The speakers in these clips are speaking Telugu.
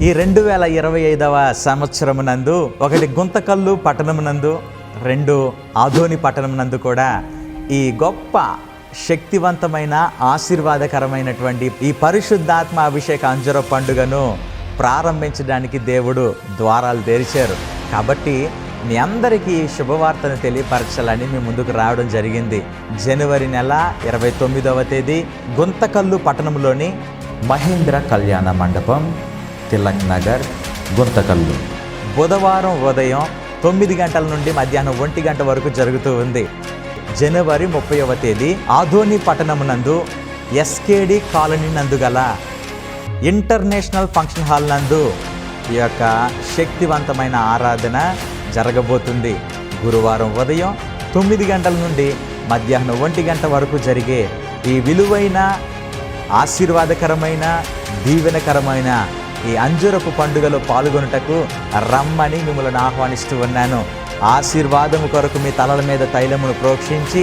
ఈ 2025వ సంవత్సరమునందు ఒకటి గుంతకల్లు పట్టణమునందు, 2 ఆదోని పట్టణమునందు కూడా ఈ గొప్ప శక్తివంతమైన ఆశీర్వాదకరమైనటువంటి ఈ పరిశుద్ధాత్మ అభిషేక అంజర పండుగను ప్రారంభించడానికి దేవుడు ద్వారాలు తెరిచారు. కాబట్టి మీ అందరికీ ఈ శుభవార్తను తెలియపరచాలని మీ ముందుకు రావడం జరిగింది. జనవరి నెల 29వ తేదీ గుంతకల్లు పట్టణంలోని మహేంద్ర కళ్యాణ మండపం, తిలక్ నగర్, గుంతకల్లు బుధవారం ఉదయం 9 గంటల నుండి మధ్యాహ్నం 1 గంట వరకు జరుగుతూ ఉంది. జనవరి 30వ తేదీ ఆదోని పట్టణమునందు ఎస్కేడి కాలనీ నందు గల ఇంటర్నేషనల్ ఫంక్షన్ హాల్ నందు ఈ యొక్క శక్తివంతమైన ఆరాధన జరగబోతుంది. గురువారం ఉదయం 9 గంటల నుండి మధ్యాహ్నం 1 గంట వరకు జరిగే ఈ విలువైన ఆశీర్వాదకరమైన దీవెనకరమైన ఈ అంజూరపు పండుగలో పాల్గొనుటకు రమ్మని మిమ్మల్ని ఆహ్వానిస్తూ ఉన్నాను. ఆశీర్వాదము కొరకు మీ తలల మీద తైలమును ప్రోక్షించి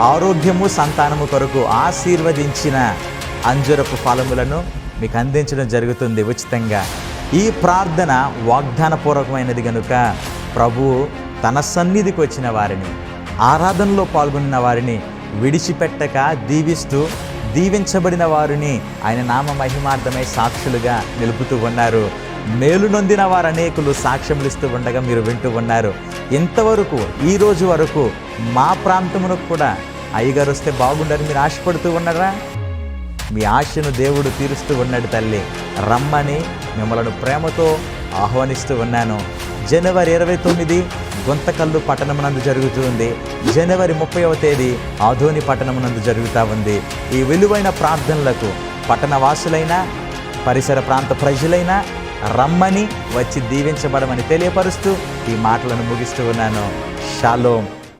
ఆరోగ్యము సంతానము కొరకు ఆశీర్వదించిన అంజూరపు ఫలములను మీకు అందించడం జరుగుతుంది ఉచితంగా. ఈ ప్రార్థన వాగ్దానపూర్వకమైనది కనుక ప్రభువు తన సన్నిధికి వచ్చిన వారిని, ఆరాధనలో పాల్గొన్న వారిని విడిచిపెట్టక దీవిస్తూ, దీవించబడిన వారిని ఆయన నామ మహిమార్థమై సాక్షులుగా నిలుపుతూ ఉన్నారు. మేలు నొందిన వారు అనేకులు సాక్ష్యములు ఇస్తూ ఉండగా మీరు వింటూ ఉన్నారు. ఇంతవరకు ఈ రోజు వరకు మా ప్రాంతమునకు కూడా అయ్యగారు వస్తే బాగుండని మీరు ఆశపడుతూ ఉన్నారా? మీ ఆశను దేవుడు తీరుస్తూ ఉన్నాడు తల్లి. రమ్మని మిమ్మల్ని ప్రేమతో ఆహ్వానిస్తూ ఉన్నాను. జనవరి 29 గుంతకల్లు పట్టణమునందు జరుగుతుంది. జనవరి 30వ తేదీ ఆదోని పట్టణమునందు జరుగుతూ ఉంది. ఈ విలువైన ప్రార్థనలకు పట్టణవాసులైన పరిసర ప్రాంత ప్రజలైన రమ్మని వచ్చి దీవించబడమని తెలియపరుస్తూ ఈ మాటలను ముగిస్తూ ఉన్నాను. షాలోమ్.